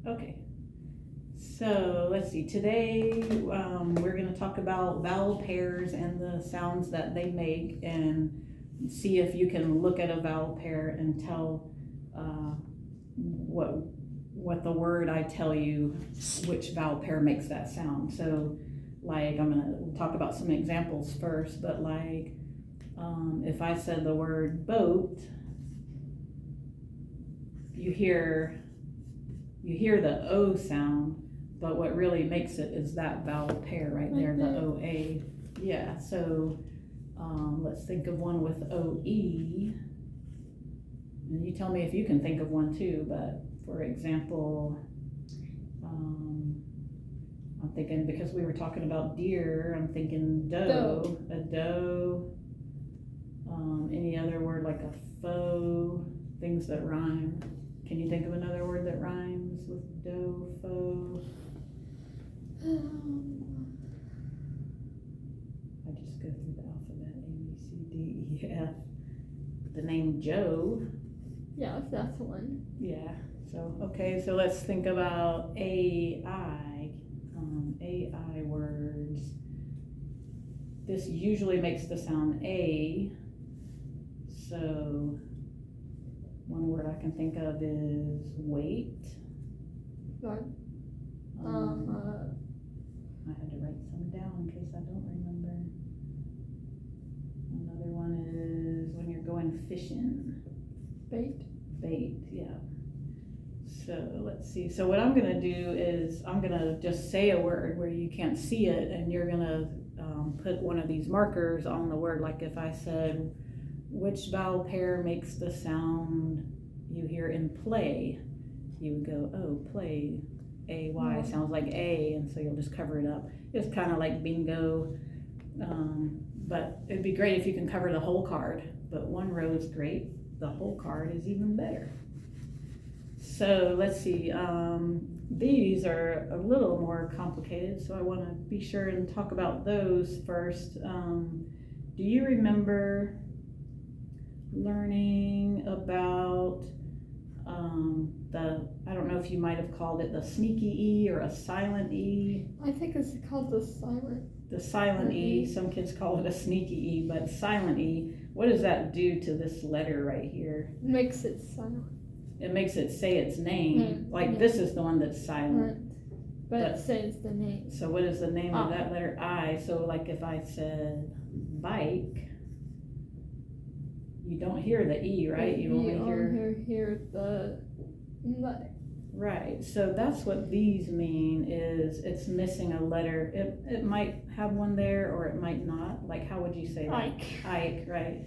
Okay. So let's see. Today we're going to talk about vowel pairs and the sounds that they make, and see if you can look at a vowel pair and tell what the word I tell you, which vowel pair makes that sound. So, like, we'll talk about some examples first, but like if I said the word boat, you hear the O sound, but what really makes it is that vowel pair right there, the OA. Yeah, so let's think of one with OE. And you tell me if you can think of one too, but for example, I'm thinking, because we were talking about deer, I'm thinking doe, a doe. Any other word like a foe, things that rhyme. Can you think of another word that rhymes with doe, foe? I just go through the alphabet, A, B, C, D, E, F. The name Joe. Yeah, that's one. Yeah, so, okay, so let's think about AI. AI words. This usually makes the sound A. So, one word I can think of is wait. Good. I had to write some down in case I don't remember. Another one is when you're going fishing. Bait. Bait, yeah. So let's see. So what I'm gonna do is I'm gonna just say a word where you can't see it, and you're gonna put one of these markers on the word. Like if I said, which vowel pair makes the sound you hear in play? You would go, oh, play. A-Y sounds like A, and so you'll just cover it up. It's kind of like bingo, but it'd be great if you can cover the whole card, but one row is great. The whole card is even better. So let's see, these are a little more complicated, so I want to be sure and talk about those first. Do you remember learning about I don't know if you might have called it the sneaky E or a silent E? I think it's called the silent. The silent E. Some kids call it a sneaky E, but silent E. What does that do to this letter right here? Makes it silent. It makes it say its name. This is the one that's silent. But it says the name. So what is the name of that letter? I. So like if I said bike, you don't hear the E, right? You only hear the letter. Right, so that's what these mean, is it's missing a letter. It might have one there or it might not. Like, how would you say that? Ike, right.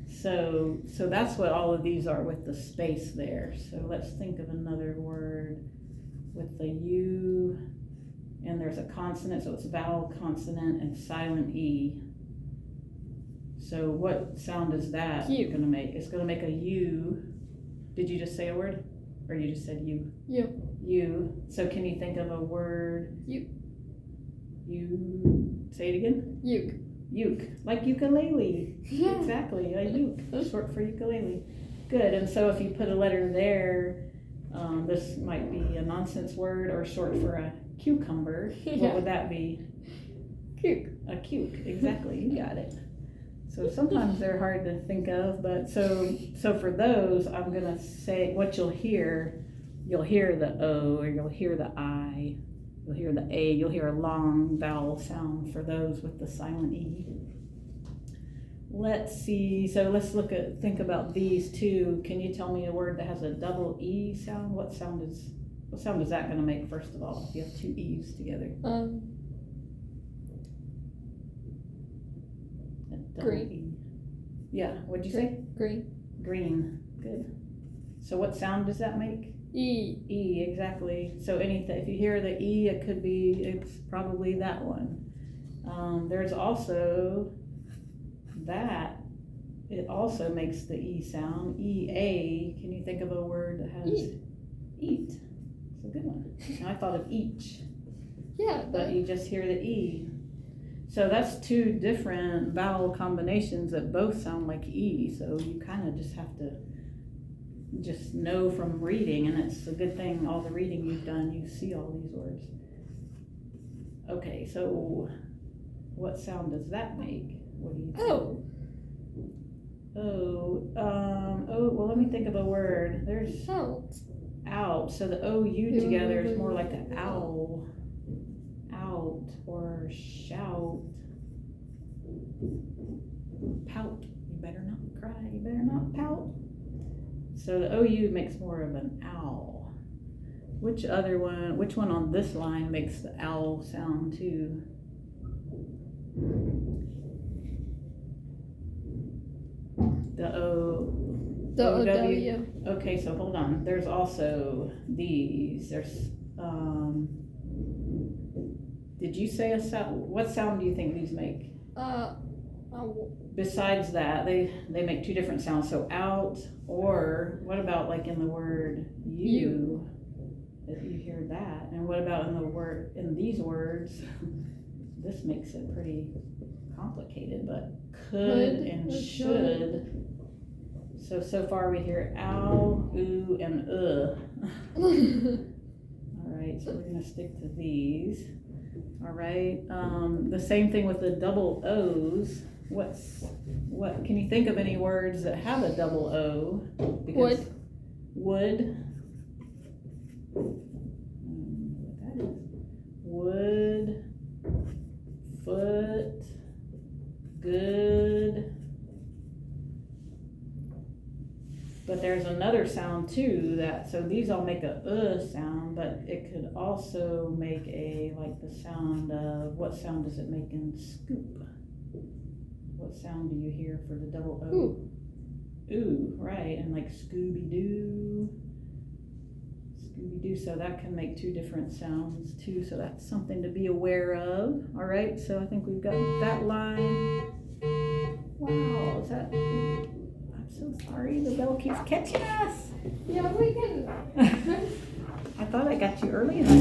So that's what all of these are with the space there. So let's think of another word with the U, and there's a consonant, so it's vowel, consonant, and silent E. So what sound is that going to make? It's going to make a U. Did you just say a word? Or you just said you? You. So can you think of a word? You. Say it again? Uke. Like ukulele. Yeah. Exactly, a uke. Short for ukulele. Good, and so if you put a letter there, this might be a nonsense word or short for a cucumber. What would that be? Cuke. A cuke, exactly, you got it. So sometimes they're hard to think of, but so for those, I'm gonna say what you'll hear the O, or you'll hear the I, you'll hear the A, you'll hear a long vowel sound for those with the silent E. Let's see, so let's think about these two. Can you tell me a word that has a double E sound? What sound is that gonna make first of all, if you have two E's together? Green. E. Yeah, what'd you say? Green, good. So what sound does that make? E, exactly. So anything, if you hear the E, it's probably that one. There's also that, it also makes the E sound. E-A, can you think of a word that has eat? It's a good one. Now I thought of each. Yeah. But you just hear the E. So that's two different vowel combinations that both sound like E, so you kind of just have to just know from reading, and it's a good thing all the reading you've done, you see all these words. Okay, so what sound does that make? What do you think? Well, let me think of a word. There's out. So the OU together is more like an owl. Out or shout. Pout. You better not cry. You better not pout. So the OU makes more of an owl. Which one on this line makes the owl sound too? The OW. Okay, so hold on. There's also these. Did you say a sound? What sound do you think these make? Besides that, they make two different sounds. So out, or what about like in the word you? If you hear that, and what about in these words? This makes it pretty complicated, but could and should. So far we hear ow, ooh, and Alright, so we're gonna stick to these. Alright, the same thing with the double O's. What can you think of any words that have a double O? Because wood. What that is. Wood, foot, good. But there's another sound too so these all make a sound, but it could also make like the sound of, what sound does it make in scoop? What sound do you hear for the double O? Ooh, right, and like Scooby-Doo. Scooby-Doo, so that can make two different sounds too, so that's something to be aware of. All right, so I think we've got that line. Wow, I'm so sorry, the bell keeps catching us. Yeah, we can. I thought I got you early enough